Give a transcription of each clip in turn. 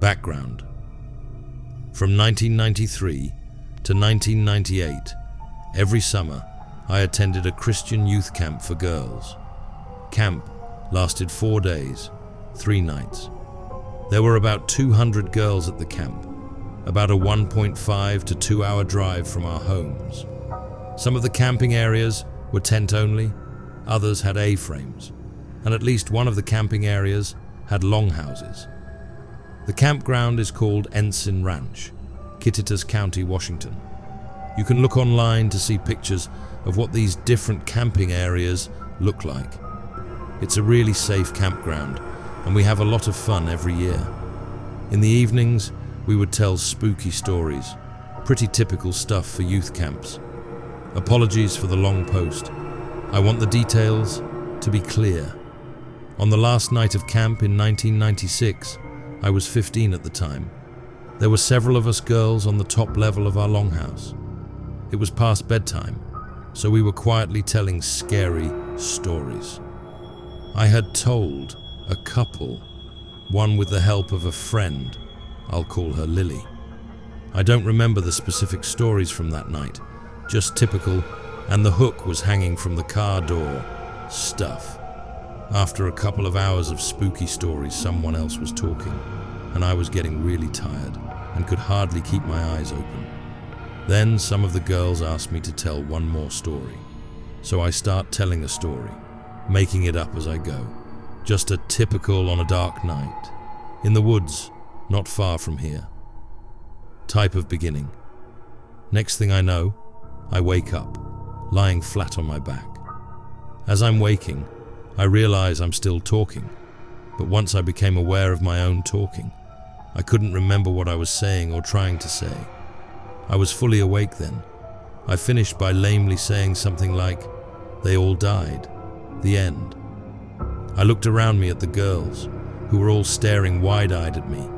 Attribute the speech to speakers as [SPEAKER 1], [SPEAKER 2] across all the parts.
[SPEAKER 1] Background. From 1993 to 1998, every summer I attended a Christian youth camp for girls. Camp lasted 4 days, 3 nights. There were about 200 girls at the camp, about a 1.5 to 2 hour drive from our homes. Some of the camping areas were tent only, others had A-frames, and at least one of the camping areas had longhouses. The campground is called Ensign Ranch, Kittitas County, Washington. You can look online to see pictures of what these different camping areas look like. It's a really safe campground, and we have a lot of fun every year. In the evenings, we would tell spooky stories, pretty typical stuff for youth camps. Apologies for the long post. I want the details to be clear. On the last night of camp in 1996, I was 15 at the time. There were several of us girls on the top level of our longhouse. It was past bedtime, so we were quietly telling scary stories. I had told a couple, one with the help of a friend. I'll call her Lily. I don't remember the specific stories from that night, just typical, and the hook was hanging from the car door stuff. After a couple of hours of spooky stories, someone else was talking, and I was getting really tired and could hardly keep my eyes open. Then some of the girls asked me to tell one more story. So I start telling a story, making it up as I go. Just a typical on a dark night, in the woods, not far from here. Type of beginning. Next thing I know, I wake up, lying flat on my back. As I'm waking, I realize I'm still talking, but once I became aware of my own talking, I couldn't remember what I was saying or trying to say. I was fully awake then. I finished by lamely saying something like, "They all died. The end." I looked around me at the girls, who were all staring wide-eyed at me.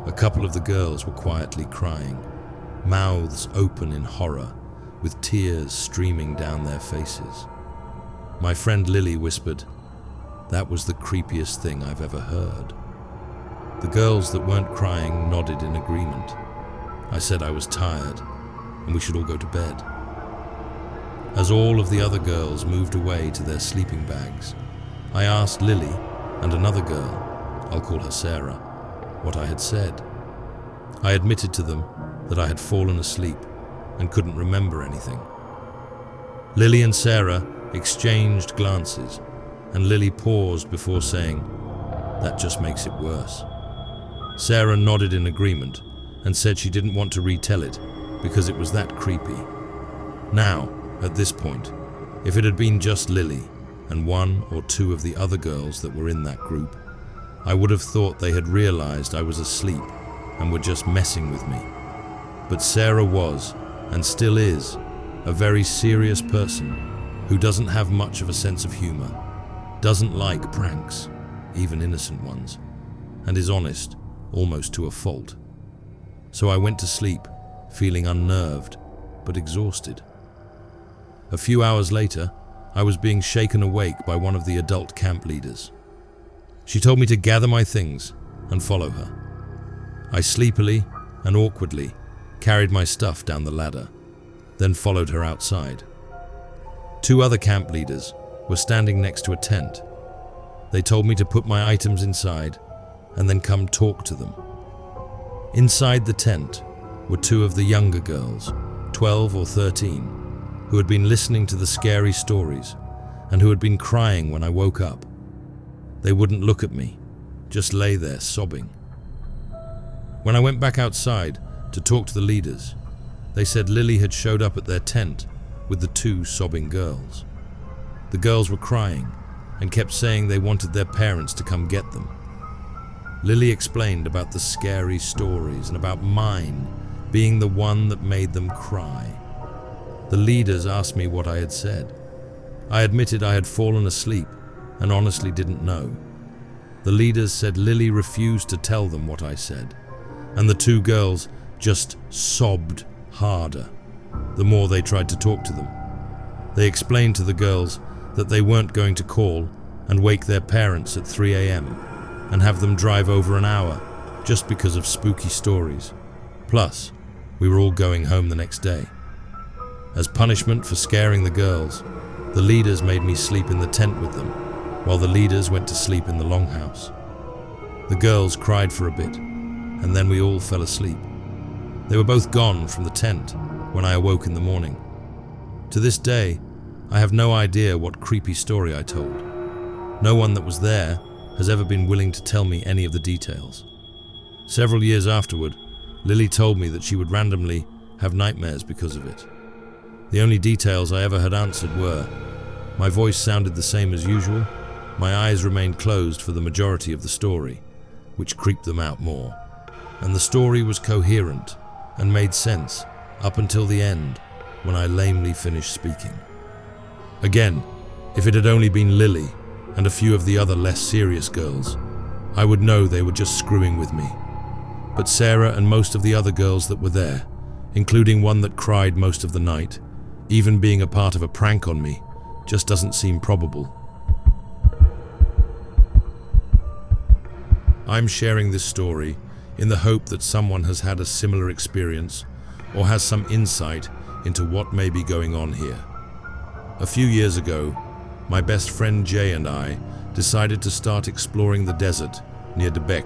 [SPEAKER 1] A couple of the girls were quietly crying, mouths open in horror, with tears streaming down their faces. My friend Lily whispered, "That was the creepiest thing I've ever heard." The girls that weren't crying nodded in agreement. I said I was tired and we should all go to bed. As all of the other girls moved away to their sleeping bags, I asked Lily and another girl, I'll call her Sarah, what I had said. I admitted to them that I had fallen asleep and couldn't remember anything. Lily and Sarah exchanged glances, and Lily paused before saying, "That just makes it worse." Sarah nodded in agreement and said she didn't want to retell it because it was that creepy. Now, at this point, if it had been just Lily and 1 or 2 of the other girls that were in that group, I would have thought they had realized I was asleep and were just messing with me. But Sarah was, and still is, a very serious person who doesn't have much of a sense of humor, doesn't like pranks, even innocent ones, and is honest almost to a fault. So I went to sleep, feeling unnerved but exhausted. A few hours later, I was being shaken awake by one of the adult camp leaders. She told me to gather my things and follow her. I sleepily and awkwardly carried my stuff down the ladder, then followed her outside. 2 other camp leaders were standing next to a tent. They told me to put my items inside and then come talk to them. Inside the tent were 2 of the younger girls, 12 or 13, who had been listening to the scary stories and who had been crying when I woke up. They wouldn't look at me, just lay there sobbing. When I went back outside to talk to the leaders, they said Lily had showed up at their tent with the 2 sobbing girls. The girls were crying and kept saying they wanted their parents to come get them. Lily explained about the scary stories and about mine being the one that made them cry. The leaders asked me what I had said. I admitted I had fallen asleep and honestly didn't know. The leaders said Lily refused to tell them what I said, and the 2 girls just sobbed harder the more they tried to talk to them. They explained to the girls that they weren't going to call and wake their parents at 3 a.m. and have them drive over an hour just because of spooky stories. Plus, we were all going home the next day. As punishment for scaring the girls, the leaders made me sleep in the tent with them, while the leaders went to sleep in the longhouse. The girls cried for a bit, and then we all fell asleep. They were both gone from the tent when I awoke in the morning. To this day, I have no idea what creepy story I told. No one that was there has ever been willing to tell me any of the details. Several years afterward, Lily told me that she would randomly have nightmares because of it. The only details I ever had answered were, my voice sounded the same as usual, my eyes remained closed for the majority of the story, which creeped them out more, and the story was coherent and made sense up until the end, when I lamely finished speaking. Again, if it had only been Lily and a few of the other less serious girls, I would know they were just screwing with me. But Sarah and most of the other girls that were there, including one that cried most of the night, even being a part of a prank on me, just doesn't seem probable. I'm sharing this story in the hope that someone has had a similar experience or has some insight into what may be going on here. A few years ago, my best friend Jay and I decided to start exploring the desert near Debec,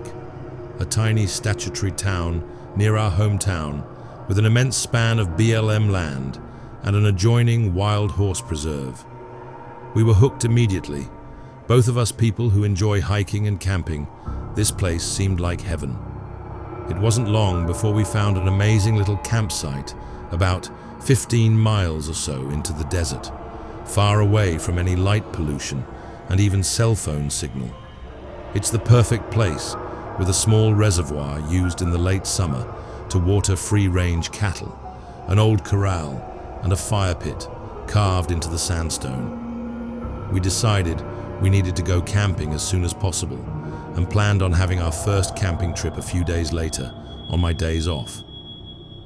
[SPEAKER 1] a tiny statutory town near our hometown with an immense span of BLM land and an adjoining wild horse preserve. We were hooked immediately. Both of us people who enjoy hiking and camping, this place seemed like heaven. It wasn't long before we found an amazing little campsite about 15 miles or so into the desert, far away from any light pollution and even cell phone signal. It's the perfect place, with a small reservoir used in the late summer to water free-range cattle, an old corral, and a fire pit carved into the sandstone. We decided we needed to go camping as soon as possible and planned on having our first camping trip a few days later on my days off.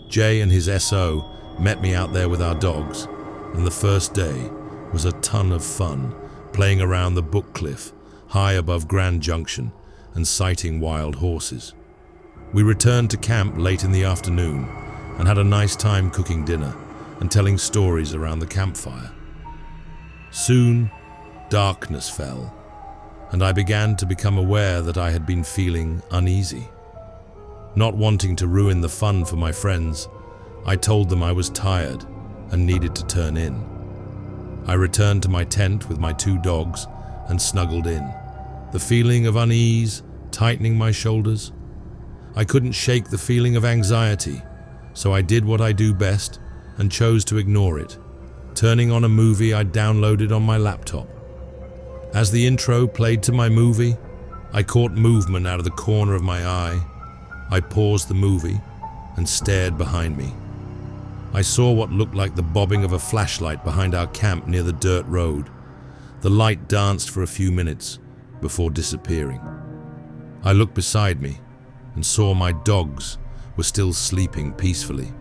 [SPEAKER 1] Jay and his SO met me out there with our dogs, and the first day was a ton of fun playing around the Book Cliff high above Grand Junction and sighting wild horses. We returned to camp late in the afternoon and had a nice time cooking dinner and telling stories around the campfire. Soon, darkness fell, and I began to become aware that I had been feeling uneasy. Not wanting to ruin the fun for my friends, I told them I was tired and needed to turn in. I returned to my tent with my 2 dogs and snuggled in, the feeling of unease tightening my shoulders. I couldn't shake the feeling of anxiety, so I did what I do best and chose to ignore it, turning on a movie I'd downloaded on my laptop. As the intro played to my movie, I caught movement out of the corner of my eye. I paused the movie and stared behind me. I saw what looked like the bobbing of a flashlight behind our camp near the dirt road. The light danced for a few minutes before disappearing. I looked beside me and saw my dogs were still sleeping peacefully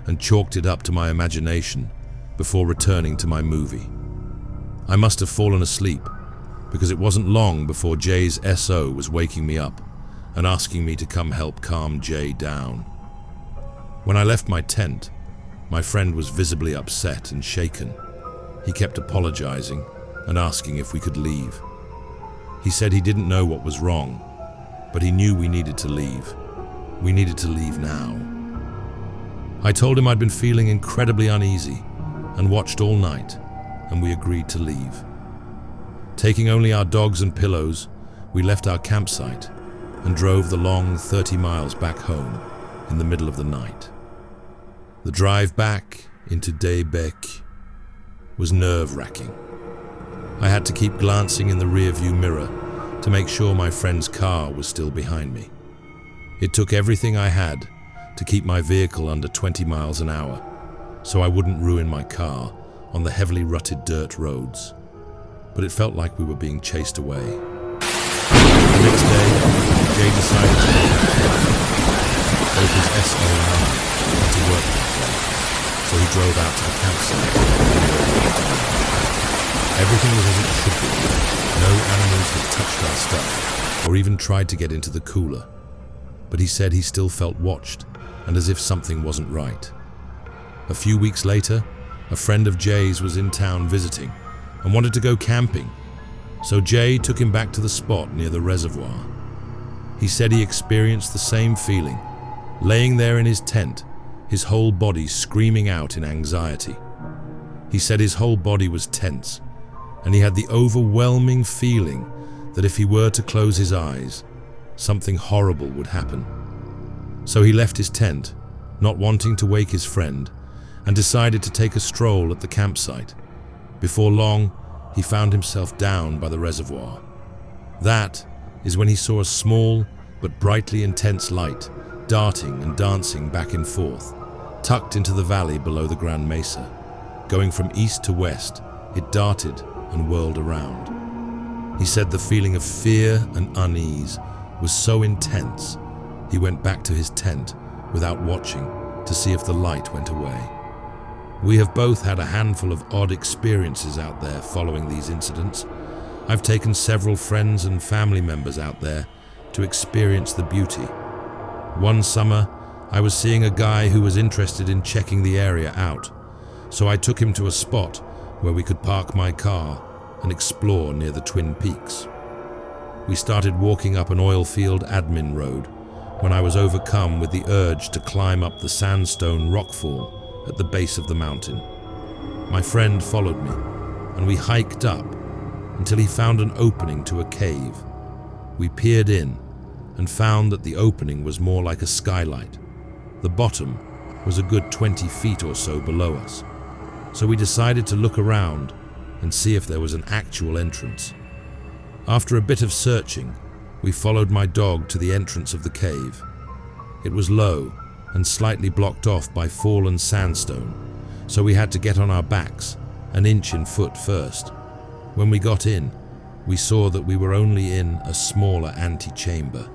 [SPEAKER 1] and chalked it up to my imagination before returning to my movie. I must have fallen asleep because it wasn't long before Jay's SO was waking me up and asking me to come help calm Jay down. When I left my tent, my friend was visibly upset and shaken. He kept apologizing and asking if we could leave. He said he didn't know what was wrong, but he knew we needed to leave. We needed to leave now. I told him I'd been feeling incredibly uneasy and watched all night, and we agreed to leave. Taking only our dogs and pillows, we left our campsite and drove the long 30 miles back home in the middle of the night. The drive back into Debec was nerve-wracking. I had to keep glancing in the rearview mirror to make sure my friend's car was still behind me. It took everything I had to keep my vehicle under 20 miles an hour, so I wouldn't ruin my car on the heavily rutted dirt roads. But it felt like we were being chased away. The next day, Jay decided to go back. Both his SO and I had to work that day, so he drove out to the campsite. Everything was as it should be. No animals had touched our stuff or even tried to get into the cooler. but he said he still felt watched and as if something wasn't right. A few weeks later, a friend of Jay's was in town visiting and wanted to go camping, so Jay took him back to the spot near the reservoir. He said he experienced the same feeling, laying there in his tent, his whole body screaming out in anxiety. He said his whole body was tense, and he had the overwhelming feeling that if he were to close his eyes, something horrible would happen. So he left his tent, not wanting to wake his friend, and decided to take a stroll at the campsite. Before long, he found himself down by the reservoir. That is when he saw a small but brightly intense light darting and dancing back and forth, tucked into the valley below the Grand Mesa. Going from east to west, it darted and whirled around. He said the feeling of fear and unease was so intense, he went back to his tent without watching to see if the light went away. We have both had a handful of odd experiences out there following these incidents. I've taken several friends and family members out there to experience the beauty. One summer, I was seeing a guy who was interested in checking the area out, so I took him to a spot where we could park my car and explore near the Twin Peaks. We started walking up an oil field admin road when I was overcome with the urge to climb up the sandstone rockfall at the base of the mountain. My friend followed me, and we hiked up until he found an opening to a cave. We peered in and found that the opening was more like a skylight. The bottom was a good 20 feet or so below us, so we decided to look around and see if there was an actual entrance. After a bit of searching, we followed my dog to the entrance of the cave. It was low and slightly blocked off by fallen sandstone, so we had to get on our backs, an inch in foot first. When we got in, we saw that we were only in a smaller antechamber,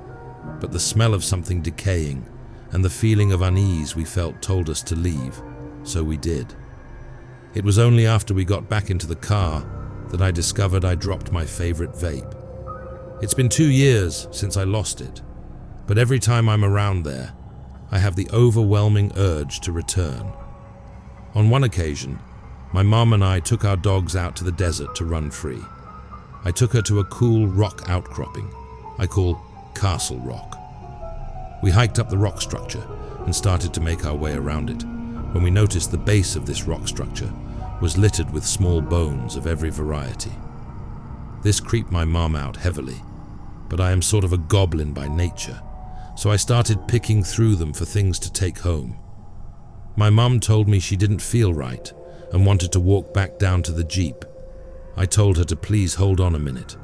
[SPEAKER 1] but the smell of something decaying and the feeling of unease we felt told us to leave, so we did. It was only after we got back into the car that I discovered I dropped my favorite vape. It's been 2 years since I lost it, but every time I'm around there, I have the overwhelming urge to return. On one occasion, my mom and I took our dogs out to the desert to run free. I took her to a cool rock outcropping I call Castle Rock. We hiked up the rock structure and started to make our way around it when we noticed the base of this rock structure was littered with small bones of every variety. This creeped my mom out heavily, but I am sort of a goblin by nature, so I started picking through them for things to take home. My mom told me she didn't feel right and wanted to walk back down to the Jeep. I told her to please hold on a minute.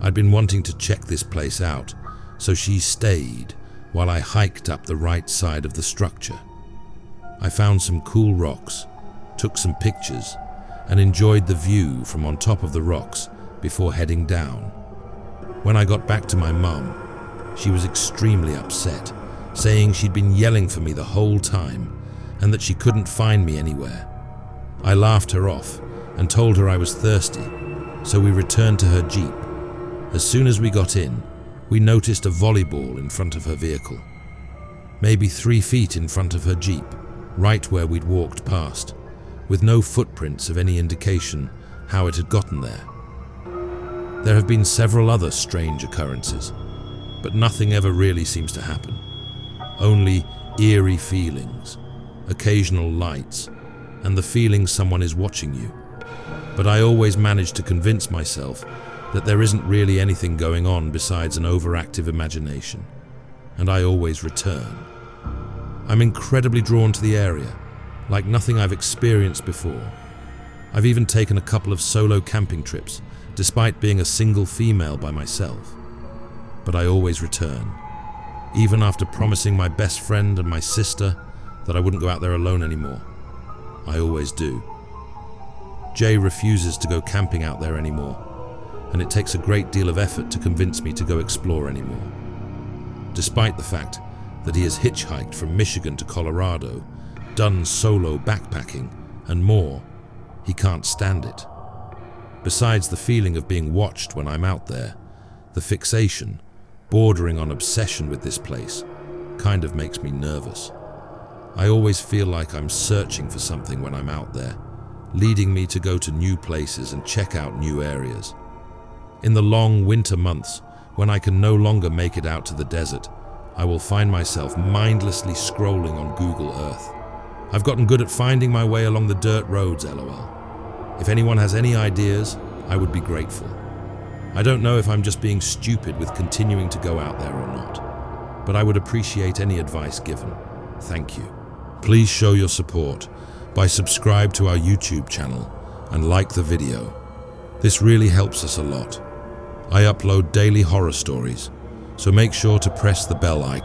[SPEAKER 1] I'd been wanting to check this place out, so she stayed while I hiked up the right side of the structure. I found some cool rocks, took some pictures, and enjoyed the view from on top of the rocks before heading down. When I got back to my mum, she was extremely upset, saying she'd been yelling for me the whole time and that she couldn't find me anywhere. I laughed her off and told her I was thirsty, so we returned to her Jeep. As soon as we got in, we noticed a volleyball in front of her vehicle, maybe 3 feet in front of her Jeep, right where we'd walked past, with no footprints of any indication how it had gotten there. There have been several other strange occurrences, but nothing ever really seems to happen. Only eerie feelings, occasional lights, and the feeling someone is watching you. But I always manage to convince myself that there isn't really anything going on besides an overactive imagination, and I always return. I'm incredibly drawn to the area, like nothing I've experienced before. I've even taken a couple of solo camping trips, despite being a single female by myself. But I always return, even after promising my best friend and my sister that I wouldn't go out there alone anymore. I always do. Jay refuses to go camping out there anymore, and it takes a great deal of effort to convince me to go explore anymore. Despite the fact that he has hitchhiked from Michigan to Colorado, done solo backpacking, and more, he can't stand it. Besides the feeling of being watched when I'm out there, the fixation, bordering on obsession with this place, kind of makes me nervous. I always feel like I'm searching for something when I'm out there, leading me to go to new places and check out new areas. In the long winter months, when I can no longer make it out to the desert, I will find myself mindlessly scrolling on Google Earth. I've gotten good at finding my way along the dirt roads, LOL. If anyone has any ideas, I would be grateful. I don't know if I'm just being stupid with continuing to go out there or not, but I would appreciate any advice given. Thank you. Please show your support by subscribe to our YouTube channel and like the video. This really helps us a lot. I upload daily horror stories, so make sure to press the bell icon.